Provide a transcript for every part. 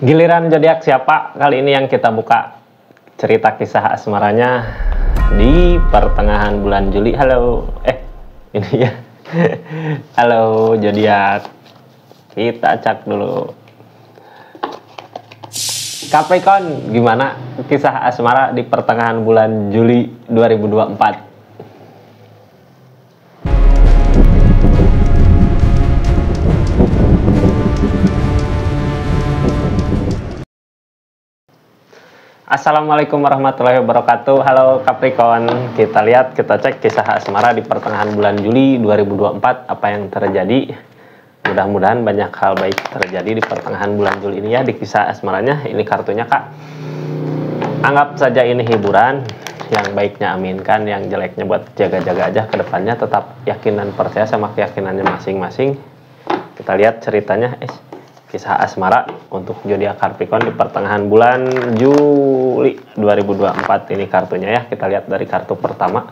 Giliran zodiak siapa? Kali ini yang kita buka cerita kisah asmaranya di pertengahan bulan Juli. Halo, ini ya. Halo zodiak. Kita cek dulu. Capricorn, gimana kisah asmara di pertengahan bulan Juli 2024? Assalamualaikum warahmatullahi wabarakatuh. Halo Capricorn, kita lihat, kita cek kisah asmara di pertengahan bulan Juli 2024. Apa yang terjadi? Mudah-mudahan banyak hal baik terjadi di pertengahan bulan Juli ini ya, di kisah asmaranya. Ini kartunya Kak. Anggap saja ini hiburan. Yang baiknya aminkan, yang jeleknya buat jaga-jaga aja ke depannya. Tetap yakin dan percaya sama keyakinannya masing-masing. Kita lihat ceritanya. Kisah asmara untuk zodiak Capricorn di pertengahan bulan Juli 2024. Ini kartunya ya. Kita lihat dari kartu pertama.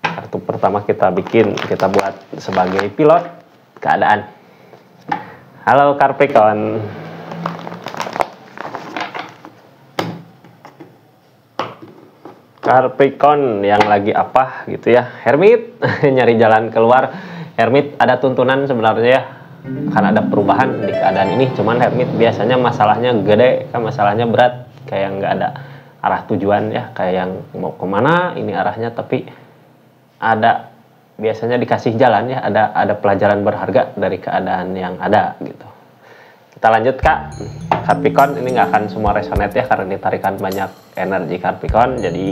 Kartu pertama kita buat sebagai pilot keadaan. Halo Capricorn. Capricorn yang lagi apa gitu ya. Hermit nyari jalan keluar. Hermit ada tuntunan sebenarnya ya. Akan ada perubahan di keadaan ini, cuman Hermit biasanya masalahnya gede, kan masalahnya berat, kayak nggak ada arah tujuan ya, kayak yang mau kemana ini arahnya, tapi ada biasanya dikasih jalan ya, ada pelajaran berharga dari keadaan yang ada gitu. Kita lanjut Kak. Capricorn ini nggak akan semua resonate ya, karena ditarikan banyak energi Capricorn, jadi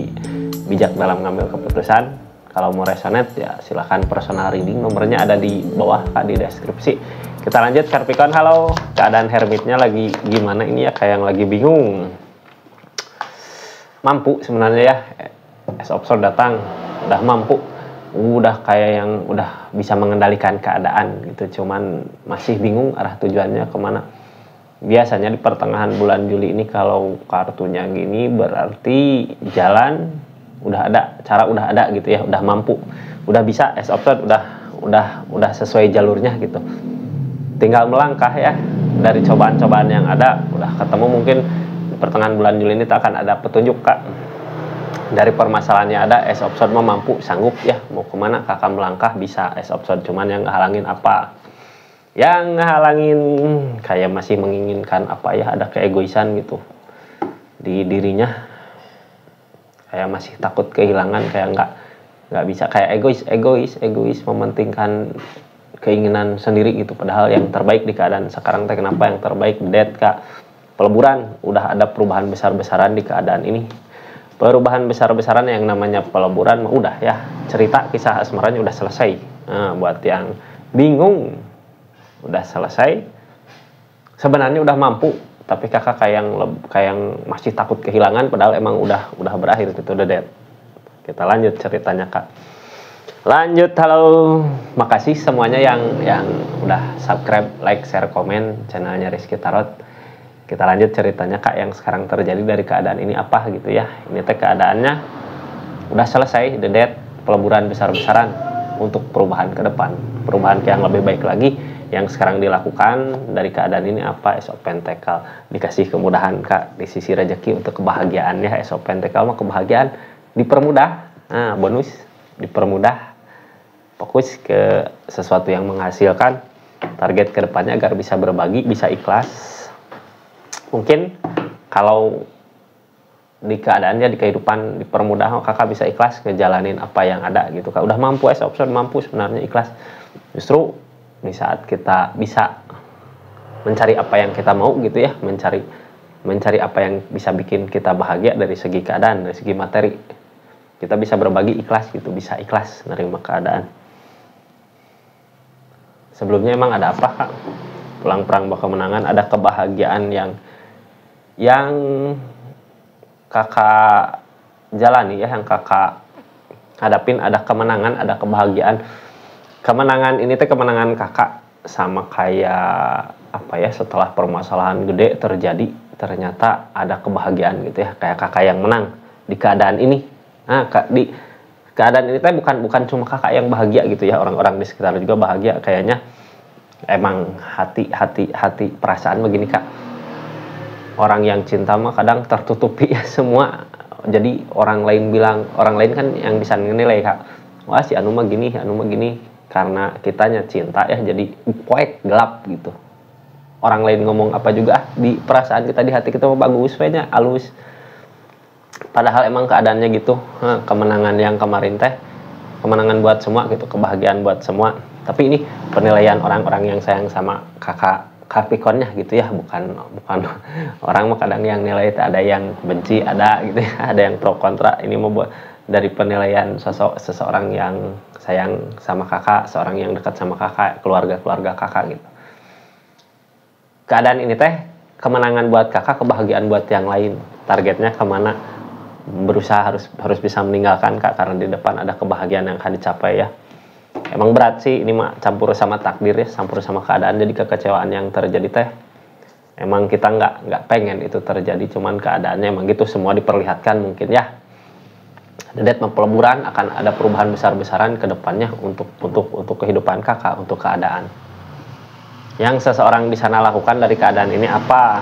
bijak dalam mengambil keputusan. Kalau mau resonate ya silahkan personal reading, nomornya ada di bawah Kak, di deskripsi. Kita lanjut Capricorn. Halo, keadaan Hermitnya lagi gimana ini ya, kayak yang lagi bingung. Mampu sebenarnya ya, Ace of Swords datang, udah mampu, udah kayak yang udah bisa mengendalikan keadaan gitu, cuman masih bingung arah tujuannya kemana. Biasanya di pertengahan bulan Juli ini kalau kartunya gini berarti jalan udah ada, cara udah ada gitu ya, udah mampu, udah bisa, Ace of Swords udah sesuai jalurnya gitu, tinggal melangkah ya dari cobaan-cobaan yang ada, udah ketemu. Mungkin di pertengahan bulan Juli ini tak akan ada petunjuk Kak dari permasalahannya, ada Ace of Swords mampu, sanggup ya, mau kemana Kakak melangkah bisa Ace of Swords, cuman yang ngehalangin apa? Yang ngehalangin kayak masih menginginkan apa ya, ada keegoisan gitu di dirinya, kayak masih takut kehilangan, kayak nggak bisa, kayak egois mementingkan keinginan sendiri gitu, padahal yang terbaik di keadaan sekarang kenapa yang terbaik? Dead Kak. Peleburan, udah ada perubahan besar-besaran di keadaan ini, perubahan besar-besaran yang namanya peleburan udah ya, cerita kisah asmaranya udah selesai. Nah, buat yang bingung, udah selesai sebenarnya, udah mampu, tapi kakak kayak yang masih takut kehilangan, padahal emang udah berakhir gitu, udah dead. Kita lanjut ceritanya Kak. Lanjut. Halo, makasih semuanya yang udah subscribe, like, share, komen channelnya Rizky Tarot. Kita lanjut ceritanya Kak, yang sekarang terjadi dari keadaan ini apa gitu ya. Ini teh keadaannya udah selesai, the dead, peleburan besar-besaran untuk perubahan ke depan, perubahan yang lebih baik lagi. Yang sekarang dilakukan dari keadaan ini apa? Ace of Pentacle, dikasih kemudahan Kak di sisi rezeki untuk kebahagiaan ya. Ace of Pentacle mah kebahagiaan dipermudah, nah bonus dipermudah, fokus ke sesuatu yang menghasilkan, target kedepannya agar bisa berbagi, bisa ikhlas. Mungkin kalau di keadaannya di kehidupan dipermudah, kakak bisa ikhlas ngejalanin apa yang ada gitu Kak. Udah mampu, Ace of Swords mampu sebenarnya ikhlas. Justru di saat kita bisa mencari apa yang kita mau gitu ya, mencari apa yang bisa bikin kita bahagia dari segi keadaan, dari segi materi, kita bisa berbagi ikhlas gitu, bisa ikhlas menerima keadaan. Sebelumnya emang ada apa Kak? Pulang perang bawa kemenangan, ada kebahagiaan yang kakak jalani ya, yang kakak hadapin, ada kemenangan, ada kebahagiaan. Kemenangan ini teh kemenangan kakak, sama kayak apa ya, setelah permasalahan gede terjadi ternyata ada kebahagiaan gitu ya, kayak kakak yang menang di keadaan ini. Nah Kak, di keadaan ini teh bukan cuma kakak yang bahagia gitu ya, orang-orang di sekitar juga bahagia kayaknya. Emang hati perasaan begini Kak, orang yang cinta mah kadang tertutupi ya semua. Jadi orang lain kan yang bisa menilai Kak, wah si anu mah gini, karena kitanya cinta ya jadi poek gelap gitu. Orang lain ngomong apa juga di perasaan kita, di hati kita mah bagus nya halus. Padahal emang keadaannya gitu. Kemenangan yang kemarin teh kemenangan buat semua gitu, kebahagiaan buat semua. Tapi ini penilaian orang-orang yang sayang sama kakak Capricornnya gitu ya, bukan orang mah kadang yang nilai itu ada yang benci, ada gitu ya, ada yang pro kontra. Ini mau buat dari penilaian seseorang yang sayang sama kakak, seorang yang dekat sama kakak, keluarga kakak gitu. Keadaan ini teh kemenangan buat kakak, kebahagiaan buat yang lain. Targetnya kemana? Berusaha harus bisa meninggalkan kak, karena di depan ada kebahagiaan yang akan dicapai ya. Emang berat sih ini mah, campur sama takdir ya, campur sama keadaan. Jadi kekecewaan yang terjadi teh emang kita nggak pengen itu terjadi, cuman keadaannya emang gitu, semua diperlihatkan mungkin ya. Dedet mah peleburan akan ada perubahan besar-besaran ke depannya untuk kehidupan kakak, untuk keadaan. Yang seseorang di sana lakukan dari keadaan ini apa?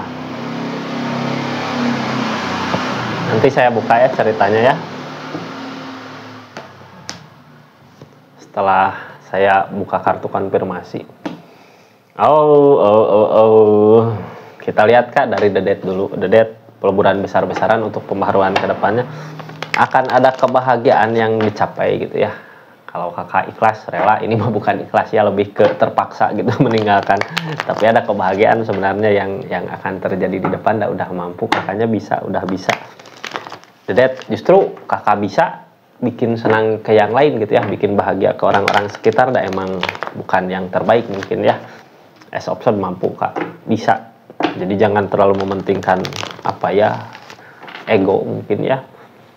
Nanti saya buka ya ceritanya ya. Setelah saya buka kartu konfirmasi. Kita lihat Kak dari Dedet dulu. Dedet peleburan besar-besaran untuk pembaharuan ke depannya. Akan ada kebahagiaan yang dicapai gitu ya. Kalau kakak ikhlas, rela, ini mah bukan ikhlas ya, lebih ke terpaksa gitu meninggalkan. Tapi ada kebahagiaan sebenarnya yang akan terjadi di depan. Udah mampu, kakaknya udah bisa. Dedet justru kakak bisa bikin senang ke yang lain gitu ya, bikin bahagia ke orang-orang sekitar. Emang bukan yang terbaik mungkin ya, as option mampu kak, bisa. Jadi jangan terlalu mementingkan apa ya, ego mungkin ya.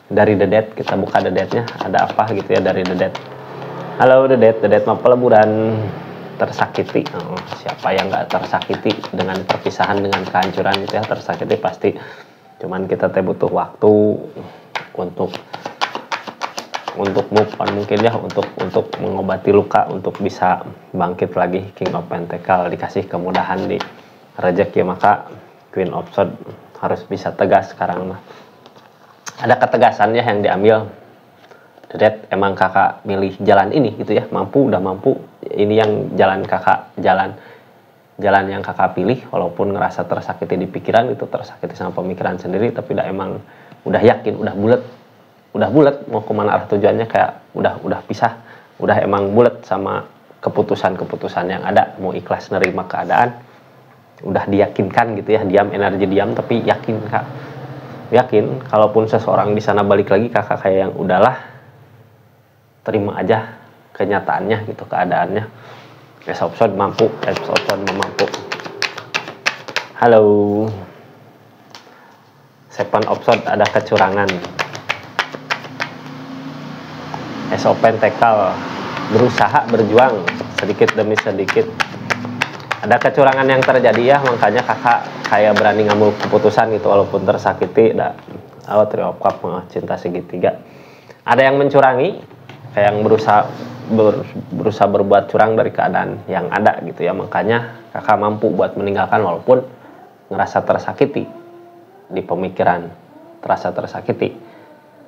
Dari Dedet kita buka Dedetnya, ada apa gitu ya dari Dedet. Halo Dedet mah peleburan tersakiti. Siapa yang nggak tersakiti dengan perpisahan, dengan kehancuran gitu ya, tersakiti pasti. Cuman kita teh butuh waktu untuk move on mungkin ya, untuk mengobati luka, untuk bisa bangkit lagi. King of Pentacle dikasih kemudahan di rezeki, maka Queen of Swords harus bisa tegas sekarang mah. Ada ketegasannya yang diambil. Dedet emang kakak milih jalan ini gitu ya, udah mampu. Ini yang jalan kakak, jalan yang kakak pilih, walaupun ngerasa tersakiti di pikiran itu, tersakiti sama pemikiran sendiri, tapi emang udah yakin, udah bulat mau kemana arah tujuannya, kayak udah pisah, udah emang bulat sama keputusan yang ada, mau ikhlas nerima keadaan, udah diyakinkan gitu ya, energi diam tapi yakin kak, yakin kalaupun seseorang di sana balik lagi, kakak kayak yang udahlah, terima aja kenyataannya gitu, keadaannya. Option mampu. Halo. Seven option ada kecurangan. Pentacle berusaha, berjuang sedikit demi sedikit. Ada kecurangan yang terjadi ya, makanya kakak kayak berani ngambil keputusan gitu walaupun tersakiti. Three of Cups, cinta segitiga. Ada yang mencurangi, kayak yang berusaha berbuat curang dari keadaan yang ada gitu ya, makanya kakak mampu buat meninggalkan walaupun ngerasa tersakiti di pemikiran, terasa tersakiti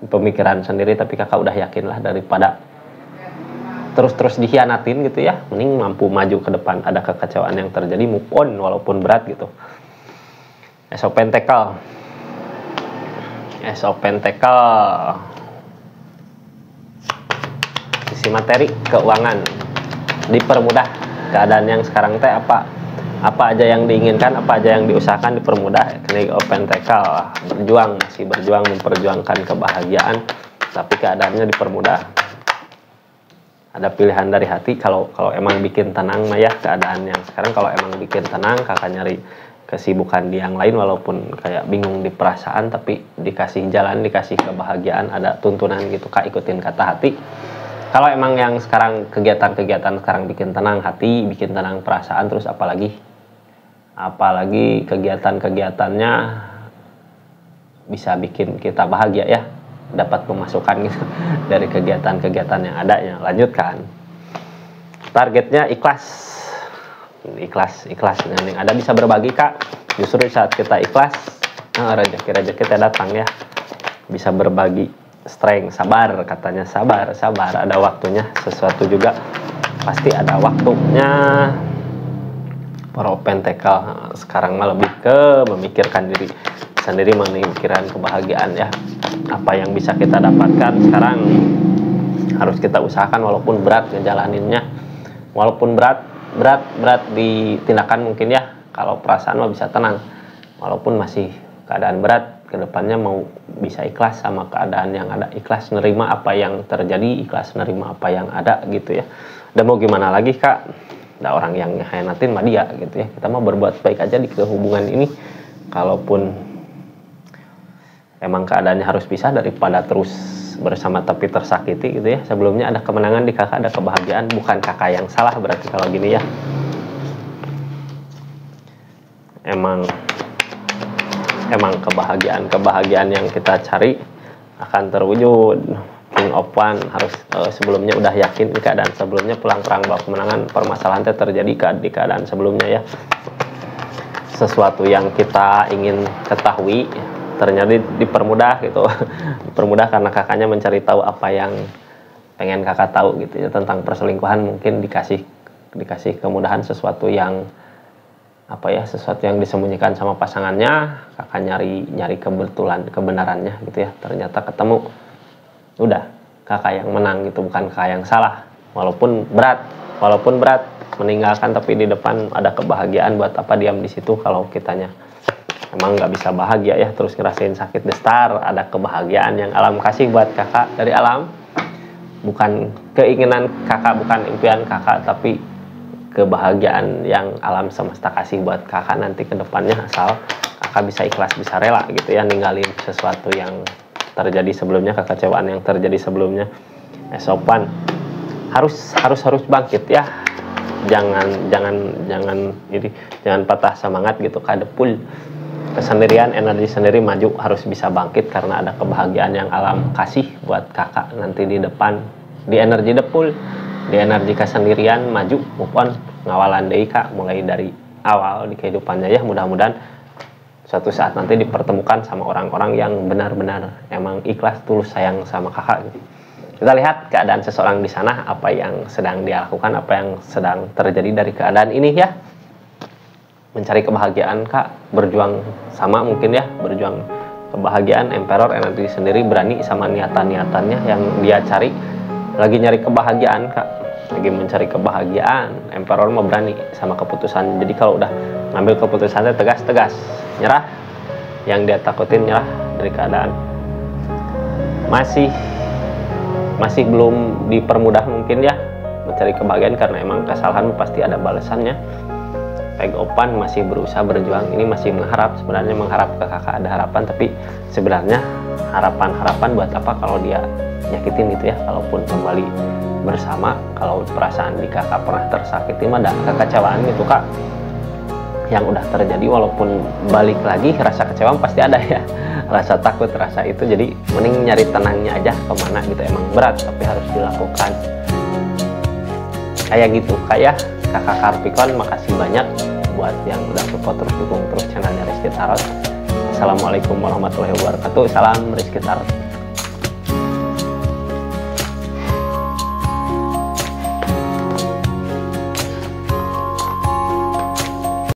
di pemikiran sendiri, tapi kakak udah yakin lah, daripada terus dikhianatin gitu ya, mending mampu maju ke depan. Ada kekecewaan yang terjadi, move on walaupun berat gitu. Ace of Pentacle sisi materi, keuangan dipermudah. Keadaan yang sekarang teh apa aja yang diinginkan, apa aja yang diusahakan dipermudah. King of Pentacle masih berjuang memperjuangkan kebahagiaan, tapi keadaannya dipermudah. Ada pilihan dari hati. Kalau emang bikin tenang mah ya keadaan yang sekarang, kalau emang bikin tenang, kakak nyari kesibukan di yang lain, walaupun kayak bingung di perasaan, tapi dikasih jalan, dikasih kebahagiaan, ada tuntunan gitu kak, ikutin kata hati. Kalau emang yang sekarang kegiatan sekarang bikin tenang hati, bikin tenang perasaan, terus apalagi kegiatannya bisa bikin kita bahagia ya, dapat pemasukan gitu dari kegiatan yang adanya, lanjutkan. Targetnya ikhlas dengan yang ada, bisa berbagi kak. Justru saat kita ikhlas, rezeki teh datang ya, bisa berbagi strength, sabar katanya, sabar ada waktunya, sesuatu juga pasti ada waktunya. Para pentakel sekarang mah lebih ke memikirkan diri sendiri, memikirkan kebahagiaan ya. Apa yang bisa kita dapatkan sekarang harus kita usahakan, walaupun berat ngejalaninnya, walaupun berat di tindakan mungkin ya. Kalau perasaan mah bisa tenang, walaupun masih keadaan berat, kedepannya mau bisa ikhlas sama keadaan yang ada, ikhlas nerima apa yang terjadi, ikhlas nerima apa yang ada gitu ya. Dan mau gimana lagi Kak, ada orang yang ngehianatin mah dia gitu ya. Kita mah berbuat baik aja di hubungan ini, kalaupun emang keadaannya harus pisah, daripada terus bersama tapi tersakiti gitu ya. Sebelumnya ada kemenangan di kakak, ada kebahagiaan, bukan kakak yang salah berarti kalau gini ya. Emang kebahagiaan yang kita cari akan terwujud. King of One harus sebelumnya udah yakin di keadaan sebelumnya, pulang perang bawa kemenangan, permasalahan terjadi di keadaan sebelumnya ya. Sesuatu yang kita ingin ketahui ternyata dipermudah gitu. Dipermudah karena kakaknya mencari tahu apa yang pengen kakak tahu gitu ya, tentang perselingkuhan. Mungkin dikasih kemudahan, sesuatu yang sesuatu yang disembunyikan sama pasangannya, kakak nyari kebenarannya gitu ya, ternyata ketemu. Udah, kakak yang menang gitu, bukan kakak yang salah. Walaupun berat meninggalkan, tapi di depan ada kebahagiaan. Buat apa diam di situ kalau kitanya emang nggak bisa bahagia ya, terus ngerasain sakit destar. Ada kebahagiaan yang alam kasih buat kakak dari alam, bukan keinginan kakak, bukan impian kakak, tapi kebahagiaan yang alam semesta kasih buat kakak nanti ke depannya, asal kakak bisa ikhlas, bisa rela gitu ya, ninggalin sesuatu yang terjadi sebelumnya, kekecewaan yang terjadi sebelumnya. Sopan harus bangkit ya, jangan patah semangat gitu, kadepul kesendirian, energi sendiri maju, harus bisa bangkit karena ada kebahagiaan yang alam kasih buat kakak nanti di depan. Di energi depul, di energi kesendirian, maju, move on, ngawalan deui Kak, mulai dari awal di kehidupannya ya. Mudah-mudahan suatu saat nanti dipertemukan sama orang-orang yang benar-benar emang ikhlas, tulus sayang sama kakak gitu. Kita lihat keadaan seseorang di sana, apa yang sedang dia lakukan, apa yang sedang terjadi dari keadaan ini ya. Mencari kebahagiaan Kak, berjuang sama mungkin ya, berjuang kebahagiaan. Emperor energi sendiri berani sama niatan-niatannya yang dia cari. Lagi nyari kebahagiaan Kak, lagi mencari kebahagiaan. Emperor mau berani sama keputusan. Jadi kalau udah ngambil keputusannya tegas, nyerah. Yang dia takutin nyerah dari keadaan. Masih belum dipermudah mungkin ya mencari kebahagiaan, karena emang kesalahan pasti ada balasannya. Peg Opan masih berusaha berjuang, ini masih mengharap, sebenarnya mengharap ke kakak ada harapan, tapi sebenarnya harapan buat apa kalau dia nyakitin gitu ya. Kalaupun kembali bersama, kalau perasaan di kakak pernah tersakiti mah ada kekecewaan gitu Kak yang udah terjadi, walaupun balik lagi rasa kecewa pasti ada ya, rasa takut, rasa itu. Jadi mending nyari tenangnya aja kemana gitu. Emang berat tapi harus dilakukan kayak gitu kayak kakak Karpikon. Makasih banyak buat yang udah support, terus dukung terus channelnya Rizky Tarot. Assalamualaikum warahmatullahi wabarakatuh. Salam Rizky Tarot.